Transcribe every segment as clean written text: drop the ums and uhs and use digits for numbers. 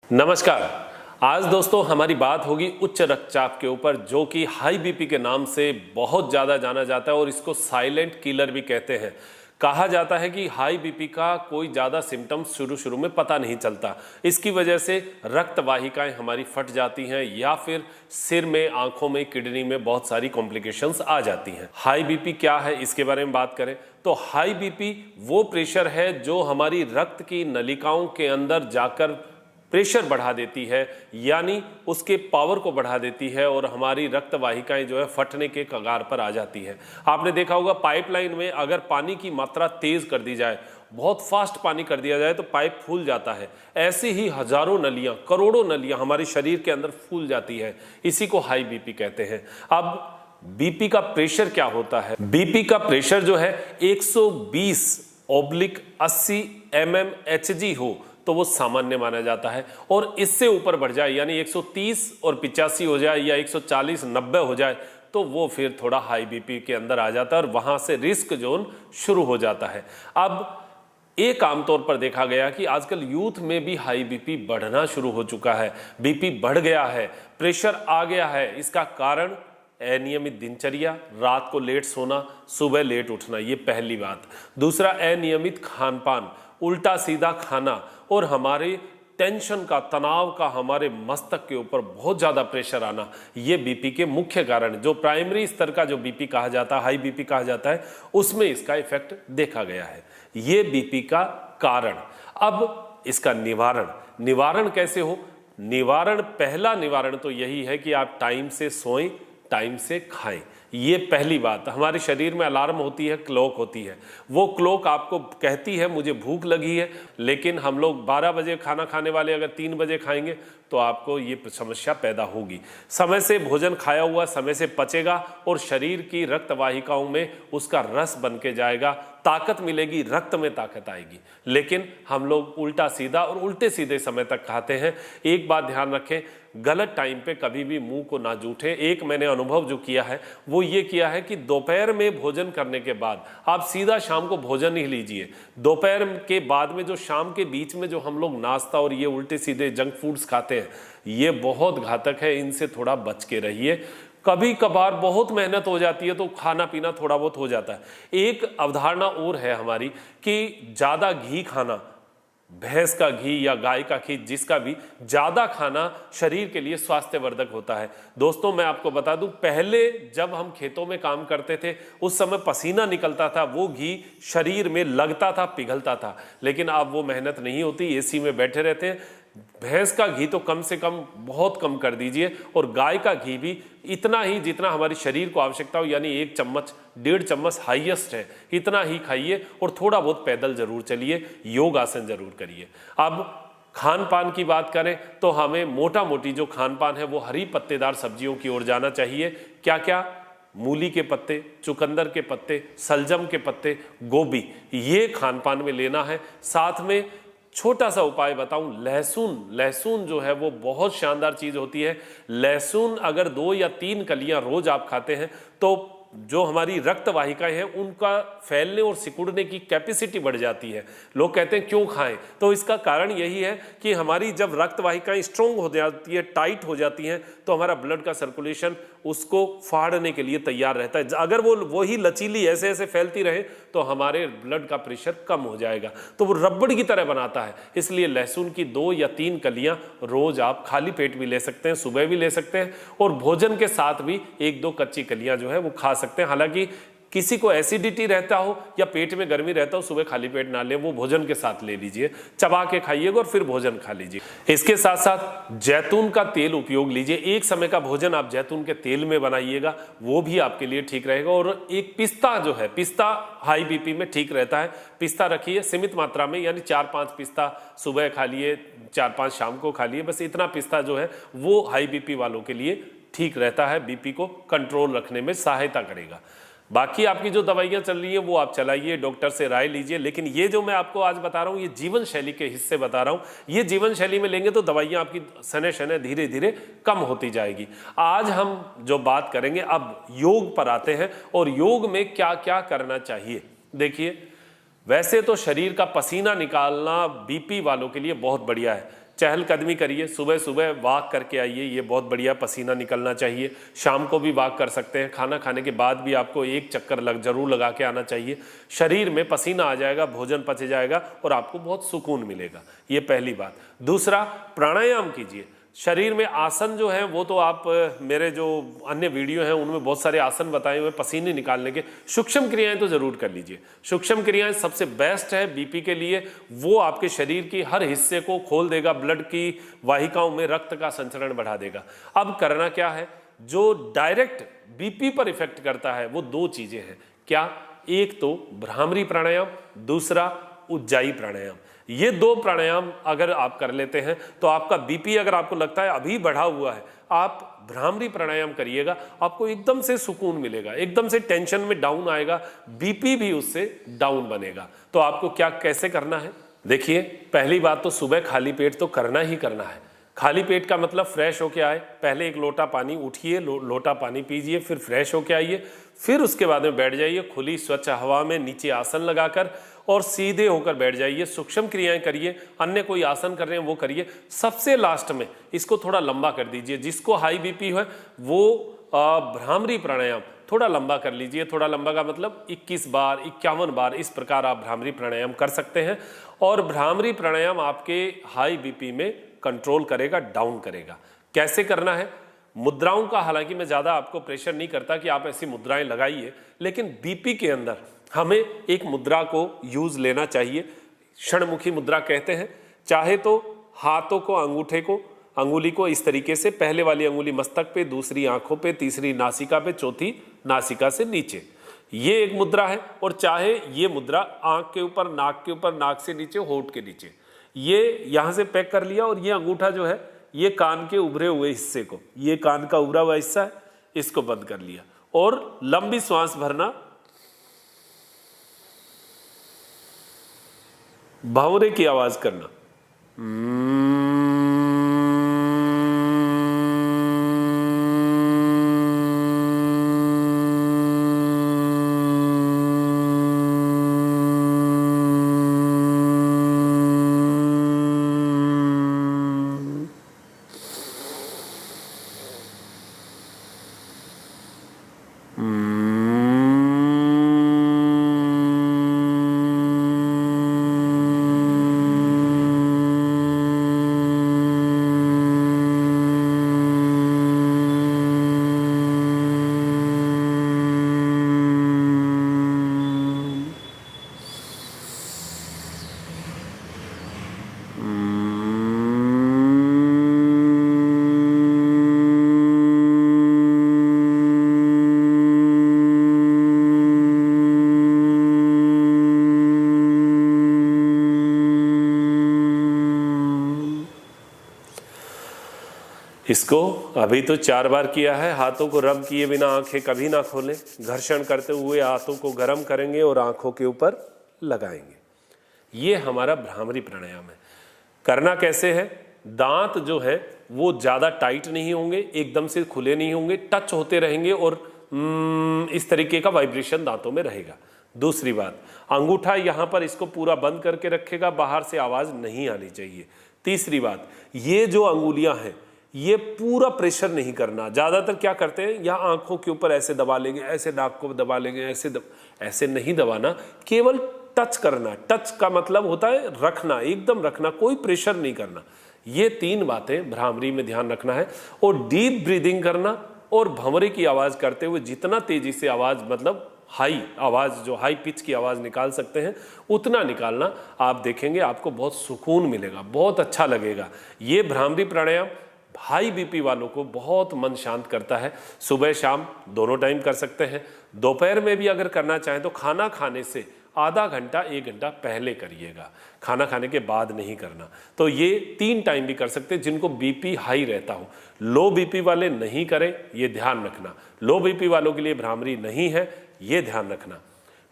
नमस्कार। आज दोस्तों हमारी बात होगी उच्च रक्तचाप के ऊपर, जो कि हाई बीपी के नाम से बहुत ज़्यादा जाना जाता है और इसको साइलेंट किलर भी कहते हैं। कहा जाता है कि हाई बीपी का कोई ज़्यादा सिम्टम्स शुरू में पता नहीं चलता। इसकी वजह से रक्त वाहिकाएं हमारी फट जाती हैं या फिर सिर में, आंखों में, किडनी में बहुत सारी कॉम्प्लिकेशंस आ जाती हैं। हाई बीपी क्या है, इसके बारे में बात करें तो हाई बीपी वो प्रेशर है जो हमारी रक्त की नलिकाओं के अंदर जाकर प्रेशर बढ़ा देती है, यानी उसके पावर को बढ़ा देती है और हमारी रक्त वाहिकाएं जो है फटने के कगार पर आ जाती है। आपने देखा होगा पाइपलाइन में अगर पानी की मात्रा तेज कर दी जाए, बहुत फास्ट पानी कर दिया जाए तो पाइप फूल जाता है। ऐसी ही हजारों नलियां, करोड़ों नलियां हमारे शरीर के अंदर फूल जाती है। इसी को हाई बीपी कहते हैं। अब बीपी का प्रेशर क्या होता है? बीपी का प्रेशर जो है 120/80 mmHg हो तो वो सामान्य माना जाता है, और इससे ऊपर बढ़ जाए यानी 130 और 85 हो जाए या 140-90 हो जाए तो वो फिर थोड़ा हाई बीपी के अंदर आ जाता है और वहां से रिस्क जोन शुरू हो जाता है। अब एक आमतौर पर देखा गया कि आजकल यूथ में भी हाई बीपी बढ़ना शुरू हो चुका है। बीपी बढ़ गया है, प्रेशर आ गया है। इसका कारण अनियमित दिनचर्या, रात को लेट सोना, सुबह लेट उठना, ये पहली बात। दूसरा, अनियमित खान पान, उल्टा सीधा खाना और हमारे टेंशन का, तनाव का हमारे मस्तक के ऊपर बहुत ज़्यादा प्रेशर आना, ये बीपी के मुख्य कारण। जो प्राइमरी स्तर का जो बीपी कहा जाता है, हाई बीपी कहा जाता है, उसमें इसका इफेक्ट देखा गया है। ये बीपी का कारण। अब इसका निवारण कैसे हो? पहला निवारण तो यही है कि आप टाइम से सोएं, टाइम से खाएं। ये पहली बात। हमारे शरीर में अलार्म होती है, क्लॉक होती है। वो क्लॉक आपको कहती है मुझे भूख लगी है, लेकिन हम लोग 12 बजे खाना खाने वाले अगर 3 बजे खाएंगे तो आपको ये समस्या पैदा होगी। समय से भोजन खाया हुआ समय से पचेगा और शरीर की रक्त वाहिकाओं में उसका रस बन के जाएगा, ताकत मिलेगी, रक्त में ताकत आएगी। लेकिन हम लोग उल्टा सीधा और उल्टे सीधे समय तक खाते हैं। एक बात ध्यान रखें, गलत टाइम पे कभी भी मुंह को ना जूठे। एक मैंने अनुभव जो किया है वो ये किया है कि दोपहर में भोजन करने के बाद आप सीधा शाम को भोजन ही लीजिए। दोपहर के बाद में जो शाम के बीच में जो हम लोग नाश्ता और ये उल्टे सीधे जंक फूड्स खाते हैं, ये बहुत घातक है। इनसे थोड़ा बच के रहिए। कभी कभार बहुत मेहनत हो जाती है तो खाना पीना थोड़ा बहुत हो जाता है। एक अवधारणा और है हमारी कि ज़्यादा घी खाना, भैंस का घी या गाय का घी, जिसका भी ज़्यादा खाना शरीर के लिए स्वास्थ्यवर्धक होता है। दोस्तों मैं आपको बता दूं, पहले जब हम खेतों में काम करते थे उस समय पसीना निकलता था, वो घी शरीर में लगता था, पिघलता था। लेकिन अब वो मेहनत नहीं होती, एसी में बैठे रहते हैं। भैंस का घी तो कम से कम बहुत कम कर दीजिए, और गाय का घी भी इतना ही जितना हमारे शरीर को आवश्यकता हो, यानी 1 चम्मच 1.5 चम्मच हाईएस्ट है, इतना ही खाइए। और थोड़ा बहुत पैदल जरूर चलिए, योग आसन जरूर करिए। अब खान पान की बात करें तो हमें मोटा मोटी जो खान पान है वो हरी पत्तेदार सब्जियों की ओर जाना चाहिए। क्या क्या? मूली के पत्ते, चुकंदर के पत्ते, सलजम के पत्ते, गोभी, ये खान पान में लेना है। साथ में छोटा सा उपाय बताऊं, लहसुन जो है वो बहुत शानदार चीज होती है। लहसुन अगर 2 या 3 कलियां रोज आप खाते हैं तो जो हमारी रक्त वाहिकाएं हैं उनका फैलने और सिकुड़ने की कैपेसिटी बढ़ जाती है। लोग कहते हैं क्यों खाएं, तो इसका कारण यही है कि हमारी जब रक्त वाहिकाएं स्ट्रोंग हो जाती है, टाइट हो जाती हैं, तो हमारा ब्लड का सर्कुलेशन उसको फाड़ने के लिए तैयार रहता है। अगर वो ही लचीली ऐसे ऐसे फैलती रहे तो हमारे ब्लड का प्रेशर कम हो जाएगा, तो वो रबड़ की तरह बनाता है। इसलिए लहसुन की 2 या 3 कलियां रोज आप खाली पेट भी ले सकते हैं, सुबह भी ले सकते हैं, और भोजन के साथ भी 1-2 कच्ची कलियां जो है वो खा सकते हैं। हालांकि किसी को एसिडिटी रहता हो या पेट में गर्मी रहता हो, सुबह खाली पेट ना ले, वो भोजन के साथ ले लीजिए, चबा के खाइएगा और फिर भोजन खा लीजिए। इसके साथ साथ जैतून का तेल उपयोग लीजिए। एक समय का भोजन आप जैतून के तेल में बनाइएगा, वो भी आपके लिए ठीक रहेगा। और एक पिस्ता जो है, पिस्ता हाई बीपी में ठीक रहता है। पिस्ता रखिए सीमित मात्रा में, यानी 4-5 पिस्ता सुबह खा लिए, 4-5 शाम को खा लिए। बस इतना पिस्ता जो है वो हाई बीपी वालों के लिए ठीक रहता है, बीपी को कंट्रोल रखने में सहायता करेगा। बाकी आपकी जो दवाइयां चल रही हैं वो आप चलाइए, डॉक्टर से राय लीजिए। लेकिन ये जो मैं आपको आज बता रहा हूँ, ये जीवन शैली के हिस्से बता रहा हूँ। ये जीवन शैली में लेंगे तो दवाइयां आपकी सने शने धीरे धीरे कम होती जाएगी। आज हम जो बात करेंगे, अब योग पर आते हैं, और योग में क्या क्या करना चाहिए। देखिए, वैसे तो शरीर का पसीना निकालना बीपी वालों के लिए बहुत बढ़िया है। चहलकदमी करिए, सुबह सुबह वॉक करके आइए, ये बहुत बढ़िया, पसीना निकलना चाहिए। शाम को भी वॉक कर सकते हैं, खाना खाने के बाद भी आपको एक चक्कर जरूर लगा के आना चाहिए। शरीर में पसीना आ जाएगा, भोजन पच जाएगा और आपको बहुत सुकून मिलेगा। ये पहली बात। दूसरा, प्राणायाम कीजिए। शरीर में आसन जो है वो तो आप मेरे जो अन्य वीडियो हैं उनमें बहुत सारे आसन बताए हुए पसीने निकालने के। सूक्ष्म क्रियाएं तो जरूर कर लीजिए। सूक्ष्म क्रियाएं सबसे बेस्ट है बीपी के लिए। वो आपके शरीर की हर हिस्से को खोल देगा, ब्लड की वाहिकाओं में रक्त का संचरण बढ़ा देगा। अब करना क्या है, जो डायरेक्ट बीपी पर इफेक्ट करता है वो दो चीजें हैं। क्या? एक तो भ्रामरी प्राणायाम, दूसरा उज्जाई प्राणायाम। ये दो प्राणायाम अगर आप कर लेते हैं तो आपका बीपी अगर आपको लगता है अभी बढ़ा हुआ है, आप भ्रामरी प्राणायाम करिएगा, आपको एकदम से सुकून मिलेगा, एकदम से टेंशन में डाउन आएगा, बीपी भी उससे डाउन बनेगा। तो आपको क्या कैसे करना है, देखिए। पहली बात तो सुबह खाली पेट तो करना ही करना है। खाली पेट का मतलब फ्रेश होके आए, पहले एक लोटा पानी उठिए, लोटा पानी पीजिए, फिर फ्रेश होके आइए, फिर उसके बाद में बैठ जाइए खुली स्वच्छ हवा में, नीचे आसन लगाकर और सीधे होकर बैठ जाइए। सूक्ष्म क्रियाएं करिए, अन्य कोई आसन कर रहे हैं वो करिए। सबसे लास्ट में इसको थोड़ा लंबा कर दीजिए। जिसको हाई बीपी है वो भ्रामरी प्राणायाम थोड़ा लंबा कर लीजिए। थोड़ा लंबा का मतलब 21 बार, 51 बार, इस प्रकार आप भ्रामरी प्राणायाम कर सकते हैं। और भ्रामरी प्राणायाम आपके हाई बीपी में कंट्रोल करेगा, डाउन करेगा। कैसे करना है? मुद्राओं का हालांकि मैं ज़्यादा आपको प्रेशर नहीं करता कि आप ऐसी मुद्राएं लगाइए, लेकिन बीपी के अंदर हमें एक मुद्रा को यूज लेना चाहिए, क्षणमुखी मुद्रा कहते हैं। चाहे तो हाथों को, अंगूठे को, अंगुली को इस तरीके से, पहले वाली अंगुली मस्तक पे, दूसरी आंखों पे, तीसरी नासिका पे, चौथी नासिका से नीचे, ये एक मुद्रा है। और चाहे ये मुद्रा आंख के ऊपर, नाक के ऊपर, नाक से नीचे, होंठ के नीचे, ये यहां से पैक कर लिया। और ये अंगूठा जो है ये कान के उभरे हुए हिस्से को, ये कान का उभरा हुआ हिस्सा है, इसको बंद कर लिया और लंबी सांस भरना, भंवरे की आवाज करना। इसको अभी तो 4 बार किया है। हाथों को रब किए बिना आंखें कभी ना खोलें। घर्षण करते हुए हाथों को गर्म करेंगे और आंखों के ऊपर लगाएंगे। ये हमारा भ्रामरी प्राणायाम है। करना कैसे है? दांत जो है वो ज़्यादा टाइट नहीं होंगे, एकदम से खुले नहीं होंगे, टच होते रहेंगे और इस तरीके का वाइब्रेशन दांतों में रहेगा। दूसरी बात, अंगूठा यहाँ पर इसको पूरा बंद करके रखेगा, बाहर से आवाज़ नहीं आनी चाहिए। तीसरी बात, ये जो अंगुलियां हैं ये पूरा प्रेशर नहीं करना। ज़्यादातर क्या करते हैं, यहाँ आंखों के ऊपर ऐसे दबा लेंगे, ऐसे नाक को दबा लेंगे, ऐसे नहीं दबाना, केवल टच करना। टच का मतलब होता है रखना, एकदम रखना, कोई प्रेशर नहीं करना। ये 3 बातें भ्रामरी में ध्यान रखना है। और डीप ब्रीदिंग करना और भंवरे की आवाज़ करते हुए जितना तेजी से आवाज़, मतलब हाई आवाज़, जो हाई पिच की आवाज़ निकाल सकते हैं उतना निकालना। आप देखेंगे आपको बहुत सुकून मिलेगा, बहुत अच्छा लगेगा। ये भ्रामरी प्राणायाम हाई बीपी वालों को बहुत मन शांत करता है। सुबह शाम दोनों टाइम कर सकते हैं। दोपहर में भी अगर करना चाहें तो खाना खाने से आधा घंटा 1 घंटा पहले करिएगा, खाना खाने के बाद नहीं करना। तो ये 3 टाइम भी कर सकते हैं जिनको बीपी हाई रहता हो। लो बीपी वाले नहीं करें, ये ध्यान रखना। लो बीपी वालों के लिए भ्रामरी नहीं है, ये ध्यान रखना।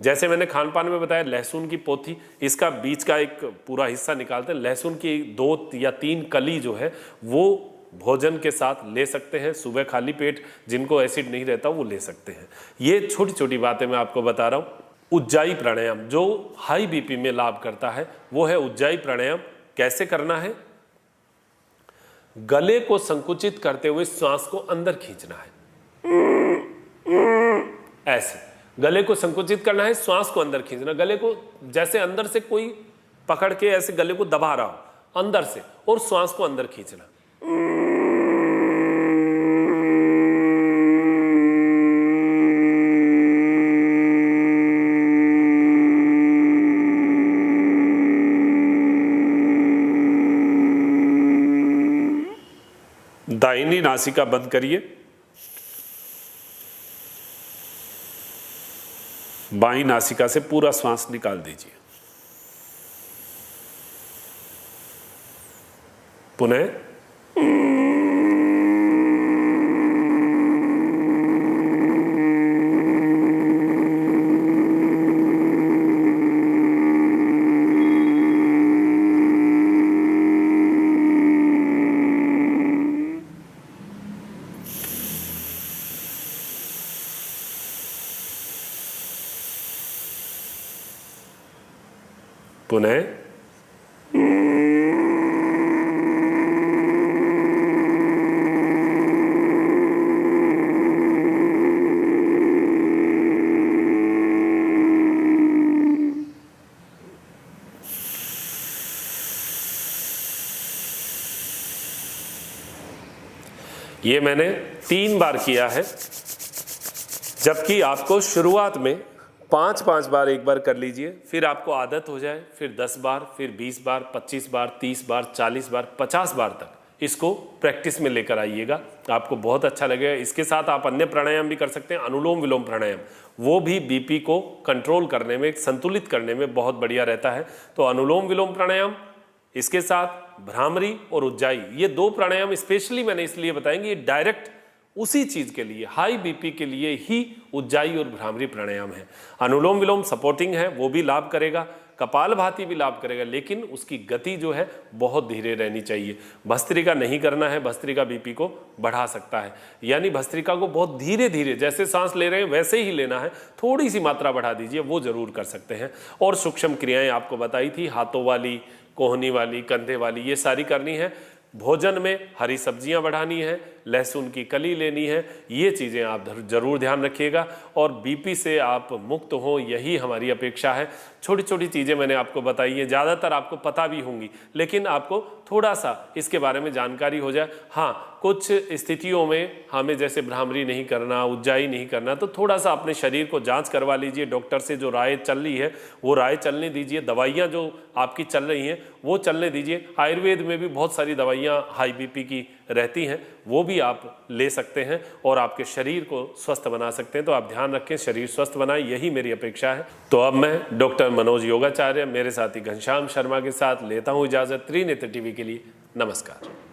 जैसे मैंने खान पान में बताया, लहसुन की पोथी, इसका बीच का एक पूरा हिस्सा निकालते हैं। लहसुन की 2 या 3 कली जो है वो भोजन के साथ ले सकते हैं। सुबह खाली पेट जिनको एसिड नहीं रहता वो ले सकते हैं। ये छोटी छोटी बातें मैं आपको बता रहा हूँ। उज्जाई प्राणायाम जो हाई बीपी में लाभ करता है वो है उज्जाई प्राणायाम। कैसे करना है? गले को संकुचित करते हुए श्वास को अंदर खींचना है। ऐसे गले को संकुचित करना है, श्वास को अंदर खींचना, गले को जैसे अंदर से कोई पकड़ के ऐसे गले को दबा रहा हो अंदर से, और श्वास को अंदर खींचना। दाहिनी नासिका बंद करिए, बाईं नासिका से पूरा श्वास निकाल दीजिए। पुनः पुनः ये मैंने 3 बार किया है, जबकि आपको शुरुआत में 5-5 बार एक बार कर लीजिए, फिर आपको आदत हो जाए, फिर 10 बार, फिर 20 बार, 25 बार, 30 बार, 40 बार, 50 बार तक इसको प्रैक्टिस में लेकर आइएगा, आपको बहुत अच्छा लगेगा। इसके साथ आप अन्य प्राणायाम भी कर सकते हैं, अनुलोम विलोम प्राणायाम, वो भी बीपी को कंट्रोल करने में, संतुलित करने में बहुत बढ़िया रहता है। तो अनुलोम विलोम प्राणायाम, इसके साथ भ्रामरी और उज्जाई, ये 2 प्राणायाम स्पेशली मैंने इसलिए बताएंगे, ये डायरेक्ट उसी चीज के लिए, हाई बीपी के लिए ही उज्जाई और भ्रामरी प्राणायाम है। अनुलोम विलोम सपोर्टिंग है, वो भी लाभ करेगा, कपालभाति भी लाभ करेगा, लेकिन उसकी गति जो है बहुत धीरे रहनी चाहिए। भस्त्रिका नहीं करना है, भस्त्रिका बीपी को बढ़ा सकता है, यानी भस्त्रिका को बहुत धीरे धीरे, जैसे सांस ले रहे हैं वैसे ही लेना है, थोड़ी सी मात्रा बढ़ा दीजिए, वो जरूर कर सकते हैं। और सूक्ष्म क्रियाएं आपको बताई थी, हाथों वाली, कोहनी वाली, कंधे वाली, ये सारी करनी है। भोजन में हरी सब्जियां बढ़ानी है, लहसुन की कली लेनी है, ये चीज़ें आप जरूर ध्यान रखिएगा, और बीपी से आप मुक्त हो, यही हमारी अपेक्षा है। छोटी छोटी चीज़ें मैंने आपको बताई है, ज़्यादातर आपको पता भी होंगी, लेकिन आपको थोड़ा सा इसके बारे में जानकारी हो जाए। हाँ, कुछ स्थितियों में हमें जैसे भ्रामरी नहीं करना, उज्जाई नहीं करना, तो थोड़ा सा अपने शरीर को जांच करवा लीजिए, डॉक्टर से जो राय चल रही है वो राय चलने दीजिए, दवाइयाँ जो आपकी चल रही हैं वो चलने दीजिए। आयुर्वेद में भी बहुत सारी दवाइयाँ हाई बीपी की रहती हैं, वो भी आप ले सकते हैं और आपके शरीर को स्वस्थ बना सकते हैं। तो आप ध्यान रखें, शरीर स्वस्थ बनाएं, यही मेरी अपेक्षा है। तो अब मैं डॉक्टर मनोज योगाचार्य, मेरे साथी घनश्याम शर्मा के साथ लेता हूं इजाजत। त्रिनेत्र टीवी के लिए नमस्कार।